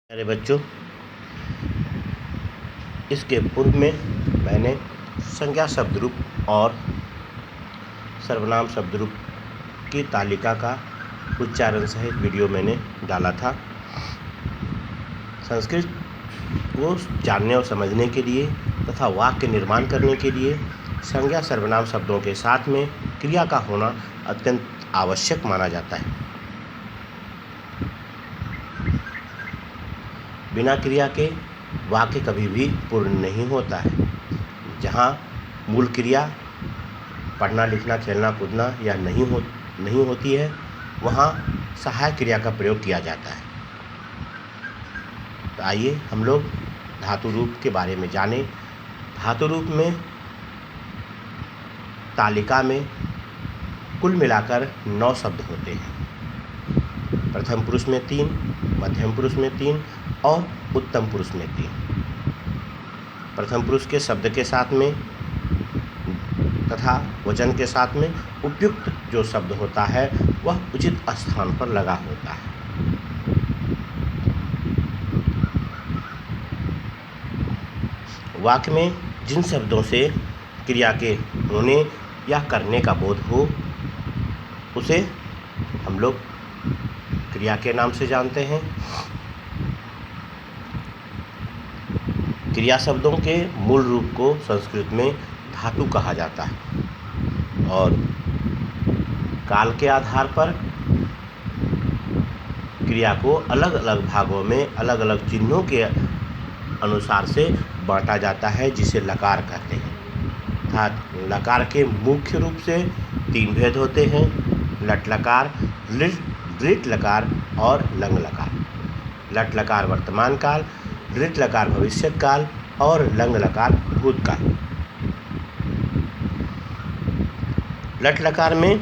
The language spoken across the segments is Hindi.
अरे बच्चों, इसके पूर्व में मैंने संज्ञा शब्द रूप और सर्वनाम शब्द रूप की तालिका का उच्चारण सहित वीडियो मैंने डाला था। संस्कृत को जानने और समझने के लिए तथा वाक्य निर्माण करने के लिए संज्ञा सर्वनाम शब्दों के साथ में क्रिया का होना अत्यंत आवश्यक माना जाता है। बिना क्रिया के वाक्य कभी भी पूर्ण नहीं होता है। जहाँ मूल क्रिया पढ़ना लिखना खेलना कूदना या नहीं होती है, वहाँ सहायक क्रिया का प्रयोग किया जाता है। तो आइए हम लोग धातु रूप के बारे में जानें। धातु रूप में तालिका में कुल मिलाकर 9 शब्द होते हैं। प्रथम पुरुष में 3, मध्यम पुरुष में 3 और उत्तम पुरुष में 3। प्रथम पुरुष के शब्द के साथ में तथा वचन के साथ में उपयुक्त जो शब्द होता है वह उचित स्थान पर लगा होता है। वाक्य में जिन शब्दों से क्रिया के होने या करने का बोध हो उसे हम लोग क्रिया के नाम से जानते हैं। क्रिया शब्दों के मूल रूप को संस्कृत में धातु कहा जाता है और काल के आधार पर क्रिया को अलग अलग भागों में अलग अलग चिन्हों के अनुसार से बांटा जाता है, जिसे लकार कहते हैं। अर्थात लकार के मुख्य रूप से 3 भेद होते हैं: लट लकार, दृढ़ लकार और लंग लकार। लट लकार वर्तमान काल, दृढ़ लकार भविष्यत काल और लंग लकार भूतकाल। लट लकार में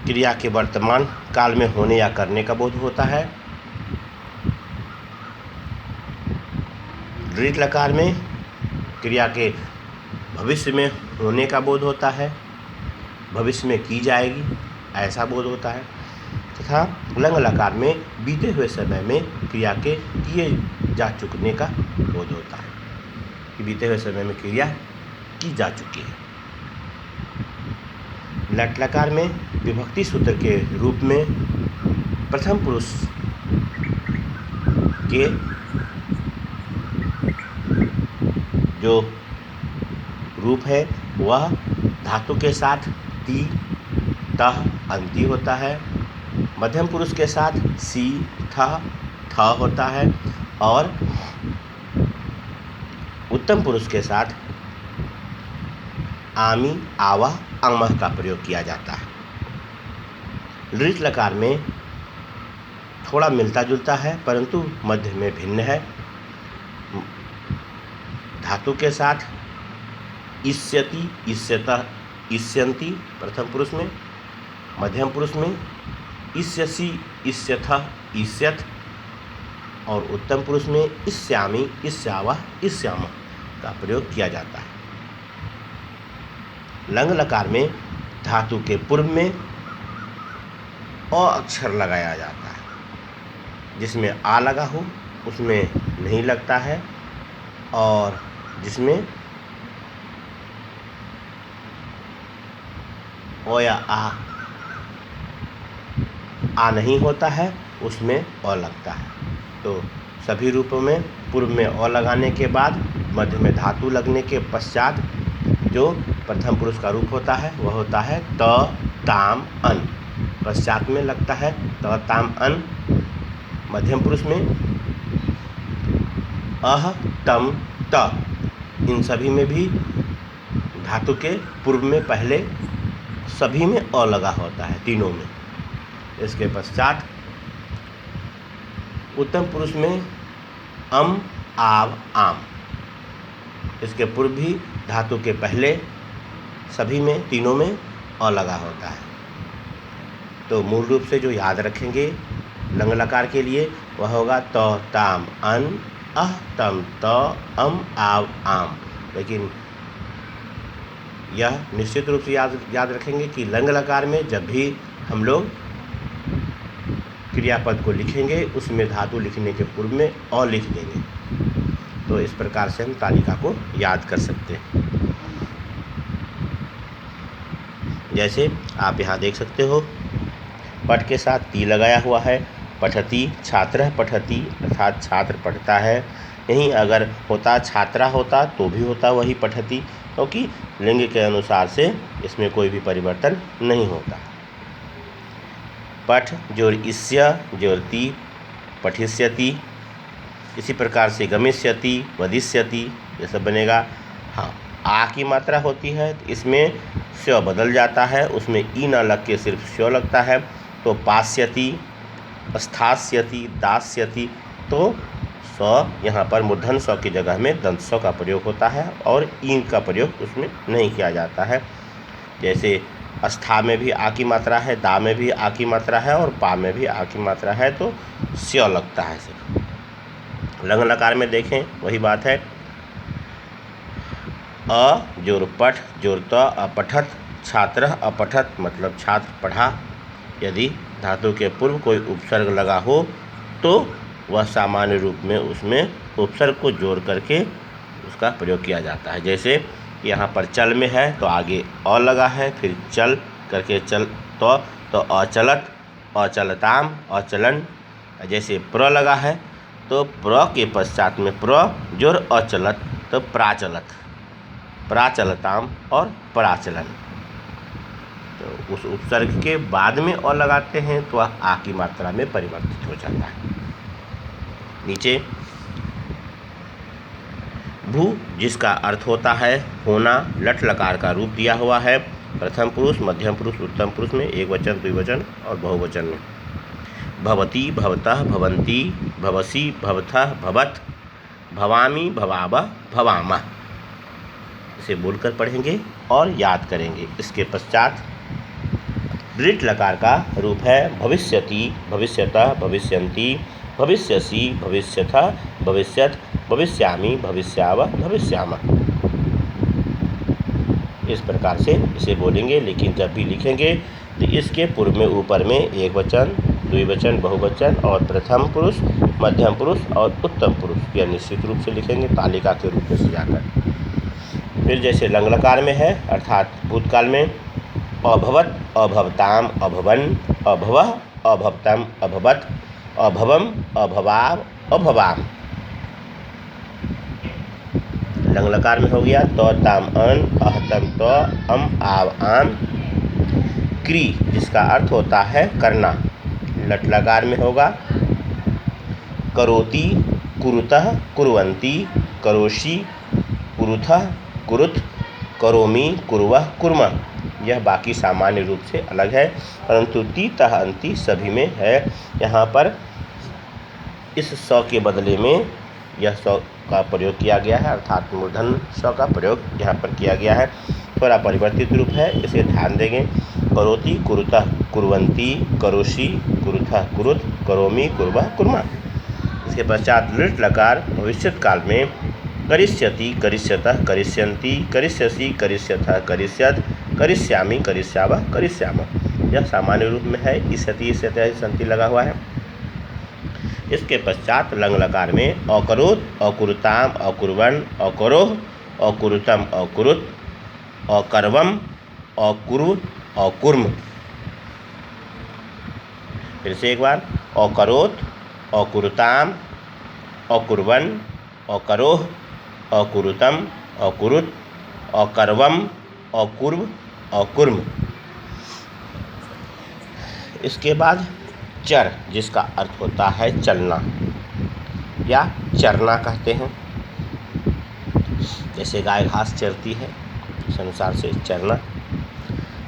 क्रिया के वर्तमान काल में होने या करने का बोध होता है। दृढ़ लकार में क्रिया के भविष्य में होने का बोध होता है, भविष्य में की जाएगी ऐसा बोध होता है। तथा लंग लकार में बीते हुए समय में क्रिया के किए जा चुकने का बोध होता है कि बीते हुए समय में क्रिया की जा चुकी है। लट लकार में विभक्ति सूत्र के रूप में प्रथम पुरुष के जो रूप है वह धातु के साथ ती तह अंति होता है। मध्यम पुरुष के साथ सी थ होता है और उत्तम पुरुष के साथ आमी आवा अंगमः का प्रयोग किया जाता है। दृढ़ लकार में थोड़ा मिलता जुलता है परंतु मध्य में भिन्न है। धातु के साथ इष्यति इष्यतः इष्यन्ति प्रथम पुरुष में, मध्यम पुरुष में इष्यसि इष्यथः इष्यथ और उत्तम पुरुष में इष्यामि इष्यावः इष्यामः का प्रयोग किया जाता है। लंग लकार में धातु के पूर्व में अ अक्षर लगाया जाता है। जिसमें आ लगा हो उसमें नहीं लगता है और जिसमें ओ या आ नहीं होता है उसमें अ लगता है। तो सभी रूपों में पूर्व में अ लगाने के बाद मध्य में धातु लगने के पश्चात जो प्रथम पुरुष का रूप होता है वह होता है त ताम अन। पश्चात में लगता है त ताम अन। मध्यम पुरुष में अह तम त। इन सभी में भी धातु के पूर्व में पहले सभी में अ लगा होता है, तीनों में। इसके पश्चात उत्तम पुरुष में अम आव आम। इसके पूर्व भी धातु के पहले सभी में तीनों में अ लगा होता है। तो मूल रूप से जो याद रखेंगे लंग लकार के लिए वह होगा त ताम अन अह तम त अम आव आम। लेकिन यह निश्चित रूप से याद रखेंगे कि लंग लकार में जब भी हम लोग क्रियापद को लिखेंगे उसमें धातु लिखने के पूर्व में अ लिख देंगे। तो इस प्रकार से हम तालिका को याद कर सकते हैं। जैसे आप यहाँ देख सकते हो, पठ के साथ ती लगाया हुआ है। पठती, छात्रः पठति, अर्थात छात्र पढ़ता है। यहीं अगर होता छात्रा होता तो भी होता वही पठती, क्योंकि लिंग के अनुसार से इसमें कोई भी परिवर्तन नहीं होता। पठ जोर इस्य जोरती, पठिष्यति। इसी प्रकार से गमिष्यति, वदिष्यति, ये सब बनेगा। हाँ, आ की मात्रा होती है तो इसमें स्व बदल जाता है, उसमें ई न लग के सिर्फ स्व लगता है। तो पास्यति, स्थास्यति, दास्यति, तो स्व यहाँ पर मूर्धन स्व की जगह में दंत स्व का प्रयोग होता है और ई का प्रयोग उसमें नहीं किया जाता है। जैसे अस्था में भी आ की मात्रा है, दा में भी आ की मात्रा है और पा में भी आ की मात्रा है, तो स्व लगता है सिर्फ। लंग लकार में देखें वही बात है। अ जोर पठ जोर त, अपठत, छात्र अपठत, मतलब छात्र पढ़ा। यदि धातु के पूर्व कोई उपसर्ग लगा हो तो वह सामान्य रूप में उसमें उपसर्ग को जोड़ करके उसका प्रयोग किया जाता है। जैसे यहाँ पर चल में है तो आगे अ लगा है, फिर चल करके चल तो अचलत, अचलताम, अचलन। जैसे प्र लगा है तो प्र के पश्चात में प्र जोर अचलत, तो प्राचलत, प्राचलताम और प्राचलन। तो उस उपसर्ग के बाद में अ लगाते हैं तो वह आ की मात्रा में परिवर्तित हो जाता है। नीचे भू, जिसका अर्थ होता है होना, लट लकार का रूप दिया हुआ है। प्रथम पुरुष, मध्यम पुरुष, उत्तम पुरुष में एक वचन, द्विवचन और बहुवचन में। भवती, भवतः, भवन्ति, भवसि, भवथः, भवत, भवामि, भवावः, भवामः। इसे बोलकर पढ़ेंगे और याद करेंगे। इसके पश्चात दृढ़ लकार का रूप है भविष्यति, भविष्यतः, भविष्यन्ति, भविष्यसि, भविष्यथः, भविष्यत्, भविष्यामि, भविष्यावः, भविष्यामः। इस प्रकार से इसे बोलेंगे, लेकिन जब भी लिखेंगे तो इसके पूर्व में ऊपर में एक वचन, द्विवचन, बहुवचन और प्रथम पुरुष, मध्यम पुरुष और उत्तम पुरुष, यह निश्चित रूप से लिखेंगे तालिका के रूप में सजाकर। फिर जैसे लंग लकार में है, अर्थात भूतकाल में अभवत, अभवताम, अभवन, अभवः, अभवतम, अभवत, अभवम, अभवाव, अभवाम। लंग लकार में हो गया तो ताम अन, अहतम तो, अम आव आम। क्री, जिसका अर्थ होता है करना। लट लकार में होगा करोति, कुरुतः, कुर्वन्ति, करोषि, कुरुथः, कुरुत, करोमि, कुर्वः, कुर्मः। यह बाकी सामान्य रूप से अलग है, परंतु ती, तः, अंति सभी में है। यहाँ पर इस स के बदले में यह स का प्रयोग किया गया है, अर्थात मूर्धन स का प्रयोग यहाँ पर किया गया है। थोड़ा परिवर्तित रूप है, इसे ध्यान देंगे। करोति, कुरुतः, कुर्वन्ति, करोषि, कुरुथः, कुरुत, करोमि, कुर्वः, कुर्मः। इसके पश्चात लृट लकार भविष्यत काल में करिष्यति, करिष्यतः, करिष्यन्ति, करिष्यसि, करिष्यथः, करिष्यत्, करिष्यामि, करिष्यावः, करिष्यामः। यह सामान्य रूप में है, इष्यति, इष्यतः, संति लगा हुआ है। इसके पश्चात लंग लकार में अकरोत, अकुरुताम, अकुर्वन, अकरोह, अकुरुतम, अकुरुत, अकर्वम, अकुरु, अकुर्म। फिर से एक बार अकरोत, अकुरुताम, अकुर्वन, अकरोह, अकुरुतम, अकुरुत, अकर्वम, अकुर्व, अकुर्म। इसके बाद चर, जिसका अर्थ होता है चलना या चरना कहते हैं। जैसे गाय घास चरती है, इस अनुसार से चरना।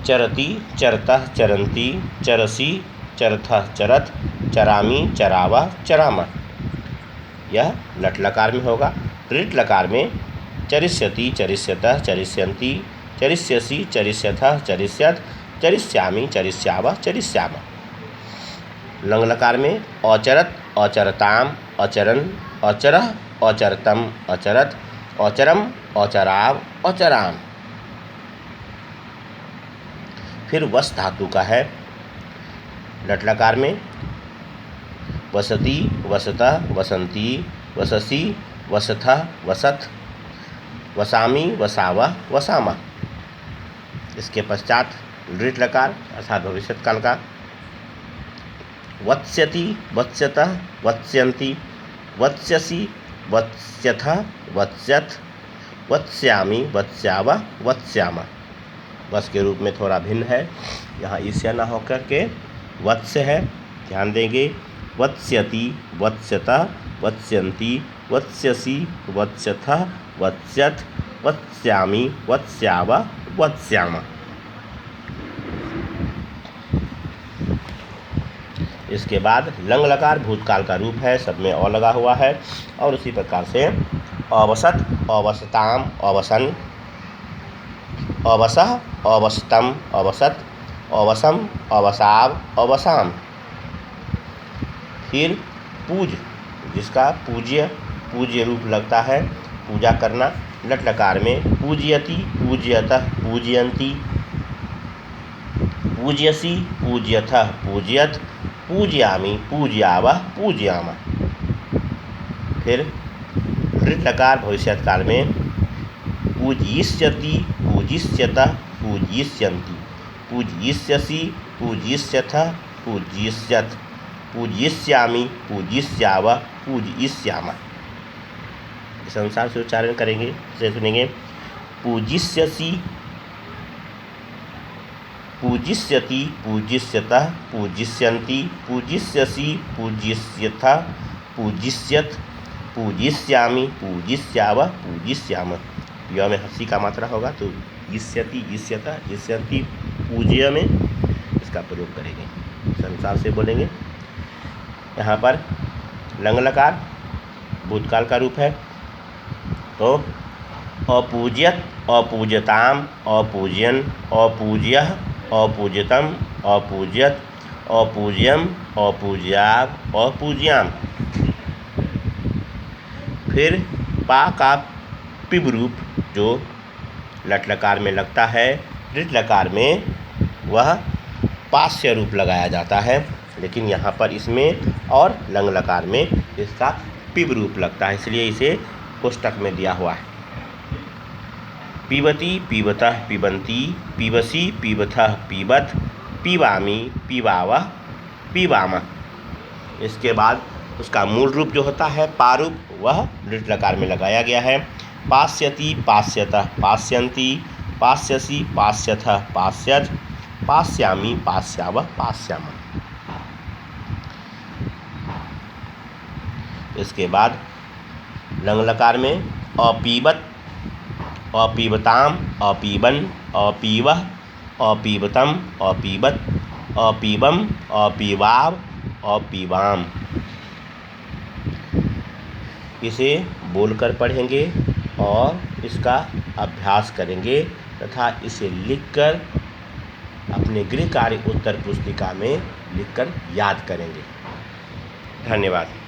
चरति, चरतः, चरन्ति, चरसि, चरथः, चरत, चरामि, चरावः, चरामः। यह लट लकार में होगा। दृढ़ लकार में चरिष्यति, चरिष्यतः, चरिष्यन्ति, चरिष्यसि, चरिष्यथः, चरिष्यत्, चरिष्यामि, चरिष्यावः, चरिष्यामः। लंग लकार में अचरत, अचरताम, अचरन, अचरः, अचरतम, अचरत, अचरम, अचराव, अचराम। फिर वस धातु का है। लट लकार में वसति वसतः वसंती वससि वसथः वसथ वसामि वसावः वसामः। इसके पश्चात लृट लकार अर्थात भविष्यत काल का वत्स्यति वत्स्यतः वत्स्यन्ति वत्स्यसि वत्स्यथः वत्स्यथ वत्स्यामि वत्स्यावः वत्स्यामः। वस के रूप में थोड़ा भिन्न है, यहाँ ईस्य न होकर के वत्स्य है, ध्यान देंगे। वत्स्यति वत्स्यतः वत्स्यन्ति वत्स्यसि वत्स्यथः वत्स्यथ वत्स्यामि वत्स्यावः वत्स्यामः। इसके बाद लंग लकार भूतकाल का रूप है, सब में अ लगा हुआ है और उसी प्रकार से अवसत अवसताम अवसन अवसः अवसतम अवसत अवसम अवसाव अवसाम। फिर पूज जिसका पूज्य रूप लगता है, पूजा करना, लट लकार में पूज्यति पूज्यतः पूजयन्ति पूज्यसि पूज्यथः पूज्यथ पूजयामि पूजयावः पूजयामः। फिर लृट लकार भविष्यत काल में पूजयिष्यति पूजिष्यतः पूजयिष्यन्ति पूजयिष्यसि पूजिष्यथः पूजिष्यथ पूजयिष्यामि पूजिष्यावः पूजयिष्यामः। इस अनुसार से उच्चारण करेंगे, से सुनेंगे। पूजिष्यसि पूजिष्यति पूजिष्यतः पूजिष्यन्ति पूजिष्यसि पूजिष्यथः पूजिष्यथ पूजिष्यामि पूजिष्यावः पूजिष्यामः। य में हंसी का मात्रा होगा तो इष्यति इष्यतः इष्यन्ति पूज्य में इसका प्रयोग करेंगे, इस अनुसार से बोलेंगे। यहाँ पर लंग लकार भूतकाल का रूप है, तो अपूज्यत अपूज्यताम अपूज्यन अपूज्यः अपूज्यतम अपूज्यत अपूज्यम अपूज्याव अपूज्याम। फिर पा का पिब रूप जो लट लकार में लगता है, लृट लकार में वह पास्य रूप लगाया जाता है, लेकिन यहाँ पर इसमें और लंग लकार में इसका पिब रूप लगता है, इसलिए इसे कोष्टक में दिया हुआ है। पीबति पीबतः पीबन्ति पीबसि पीबथः पीबथ पीबामि पीबावः पीबामः। इसके बाद उसका मूल रूप जो होता है पारूप, वह लृट लकार में लगाया गया है। पास्यति पास्यतः पास्यन्ति पास्यसि पास्यथः पास्यथ पास्यामि पास्यावः पास्यामः। इसके बाद लंग लकार में अपीबत अपीबताम अपीबन अपीवः अपीबतम अपीबत अपीबम अपीवाव अपीवाम। इसे बोलकर पढ़ेंगे और इसका अभ्यास करेंगे तथा इसे लिखकर अपने गृह कार्य उत्तर पुस्तिका में लिखकर याद करेंगे। धन्यवाद।